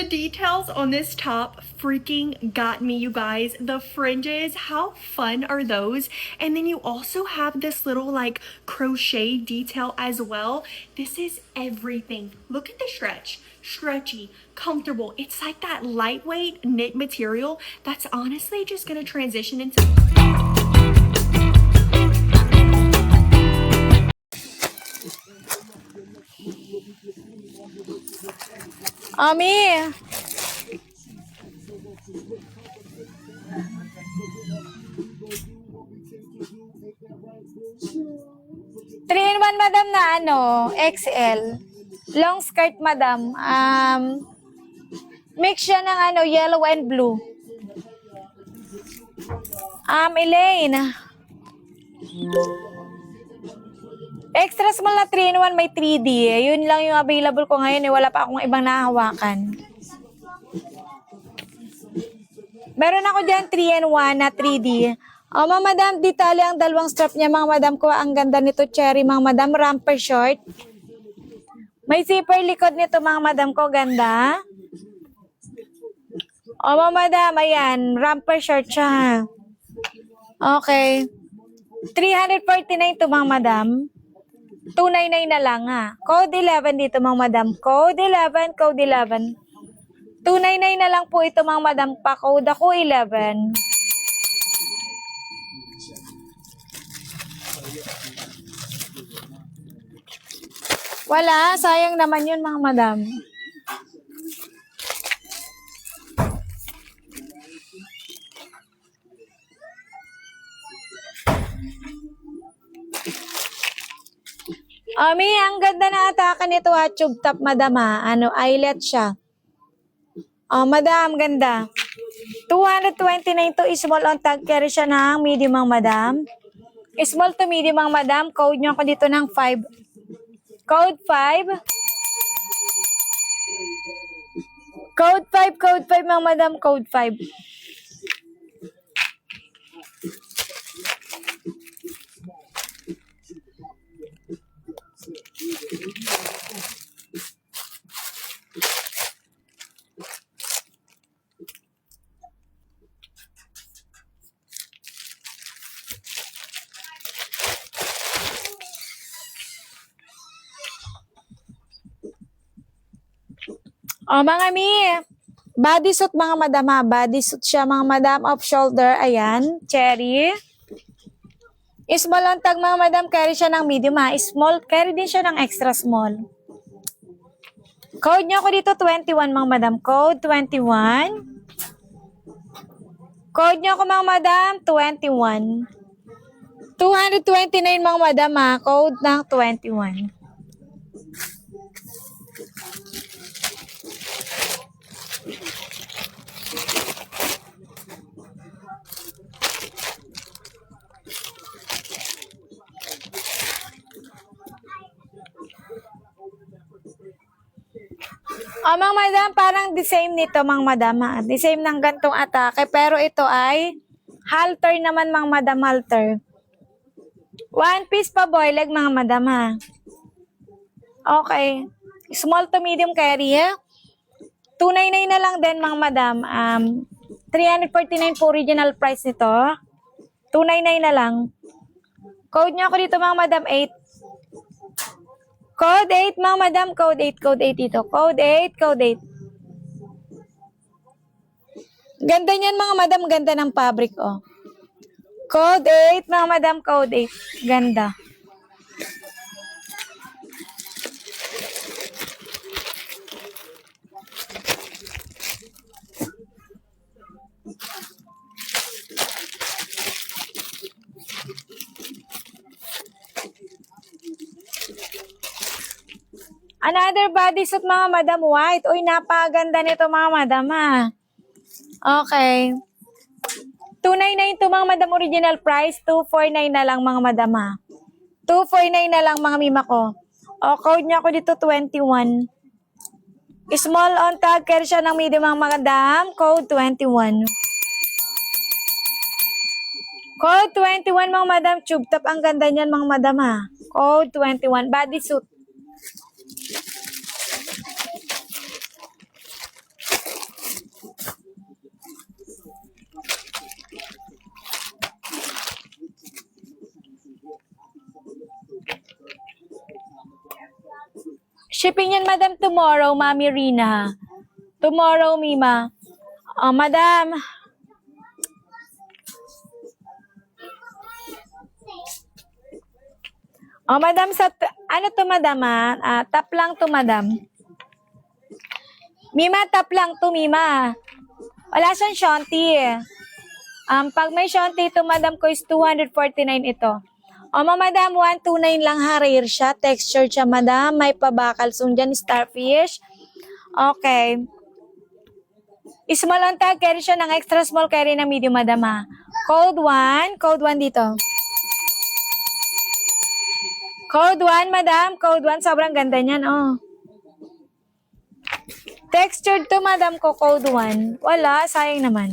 The details on this top freaking got me, you guys. The fringes, how fun are those? And then you also have this little like crochet detail as well. This is everything. Look at the stretch. Stretchy, comfortable. It's like that lightweight knit material that's honestly just gonna transition into Ami, 3-in-1 madam na ano, XL. Long skirt madam. Mix siya ng ano, yellow and blue. Elaine. Extra small na 3-in-1 may 3D eh. Yun lang yung available ko ngayon eh. Wala pa akong ibang nahawakan. Meron ako dyan 3-in-1 na 3D. Mga madam, detalye ang dalawang strap niya. Mga madam ko, ang ganda nito, cherry. Mga madam, romper short. May zipper likod nito, mga madam ko. Ganda. Mga madam, ayan. Romper short siya. Okay. 349 to, mga madam. 299 na lang ha. Code 11 dito, mga madam. Code 11, code 11. 299 na lang po ito, mga madam. Pa-code ako 11. Wala, sayang naman yun, mga madam. Ami, ang ganda na atake nito ha, tube top, madam ha. Ano, eyelet siya. Madam, ganda. 229 to small on tag carry siya ng medium, ang madam. Small to medium, ang madam. Code nyo ako dito ng 5. Code 5. Code 5, code 5, mga madam. Code 5. Mga mi, bodysuit, mga madam ha. Bodysuit siya, mga madam, off shoulder. Ayan, cherry. Small on tag, mga madam, carry siya ng medium ha. Small, carry din siya ng extra small. Code nyo ako dito 21, mga madam. Code 21. Code nyo ako, mga madam, 21. 229, mga madam ha. Code ng 21. Mga madam, parang the same nito, mga madam ha. The same ng gantong atake, pero ito ay halter naman, mga madam, halter. One piece pa boy leg, mga madam ha. Okay. Small to medium carry ha. 299 na lang din, mga madam. 349 po original price nito. 299 na lang. Code nyo ako dito, mga madam, 8. Code 8, mga madam. Code 8, code 8 dito. Code 8, code 8. Ganda niyan, mga madam. Ganda ng fabric, oh. Code 8, mga madam. Code 8. Ganda. Another bodysuit, mga madam, white. Uy, napaganda nito, mga madam, ha. Okay. 299 to, mga madam, original price. 249 na lang, mga madam, ha. 249 na lang, mga mima ko. O, code niya ako dito, 21. Small on tag, carry siya ng medium, mga madam. Code 21. Code 21, mga madam. Tube top, ang ganda niyan, mga madam, ha. Code 21. Bodysuit. Shipping yan, madam, tomorrow, Mami Rina. Tomorrow, Mima. Madam. Madam, ano to, madam, tap lang to, madam. Mima, tap lang to, Mima. Wala siyang shanty. Pag may shanty ito, madam ko, is 249 ito. Madam, 129 lang ha, rare siya. Texture siya, madam. May pabakalsong dyan, starfish. Okay. Small on tag, carry siya ng extra small, carry ng medium, madam ha. Code 1 dito. Code 1, madam. Code 1, sobrang ganda niyan, oh. Textured to, madam ko, code 1. Wala, sayang naman.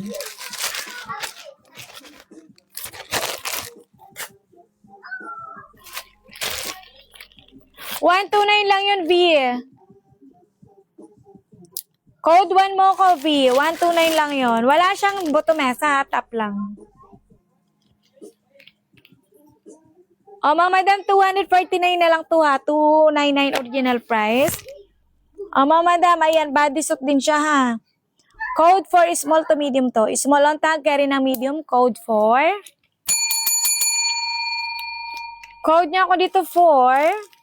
$129 lang yun, V. Code 1 mo ko, V. 129 lang yun. Wala siyang butomesa, tap lang. Mga madam, 249 na lang to ha. 299 original price. Mga madam, ayan, bodysuit din siya ha. Code 4 small to medium to. Small on tag, carry ng medium. Code 4. Code niya ako dito 4.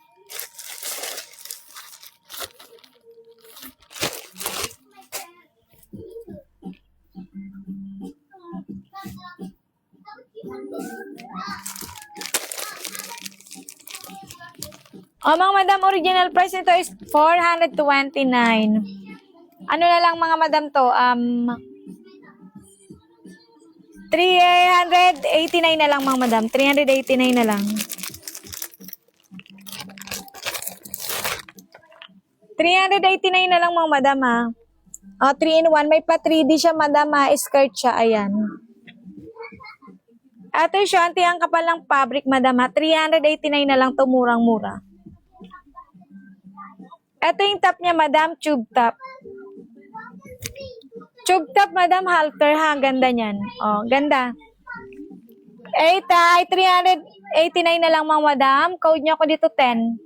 Mga madam, original price nito is 429. Ano na lang mga madam to? 389 na lang mga madam. 389 na lang. 389 na lang mga madam ha. 3-in-1. May pa 3D siya madam ha. Skirt siya. Ayan. Ito yung shanty. Ang kapal ng fabric madam ha. 389 na lang to. Murang-mura. Ito yung top niya, madam, tube top. Tube top, madam, halter ha. Ganda niyan. Ganda. 389 na lang, mga madam. Code niya ako dito, 10.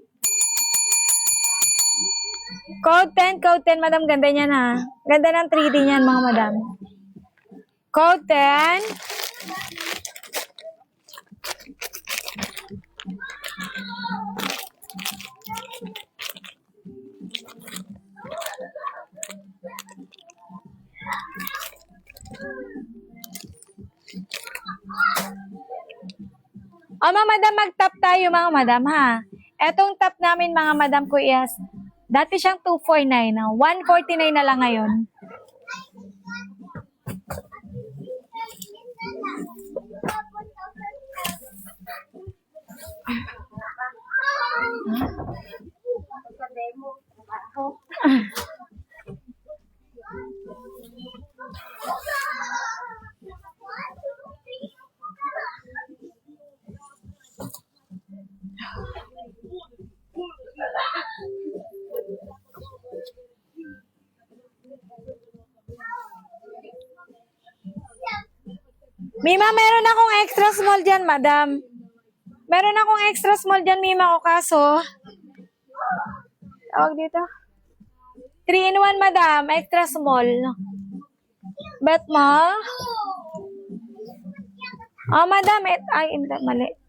Code 10, madam. Ganda niyan, ha. Ganda ng 3D niyan, mga madam. Code 10. Mga madam, mag-top tayo mga madam ha. Etong top namin mga madam ko is, dati siyang 249 na, 149 na lang ngayon. Mima, meron akong extra small dyan, madam. Meron akong extra small dyan, Mima, ko kaso. Tawag dito. 3-in-1, madam. Extra small. Bet mo? Madam. Ay, hindi, mali.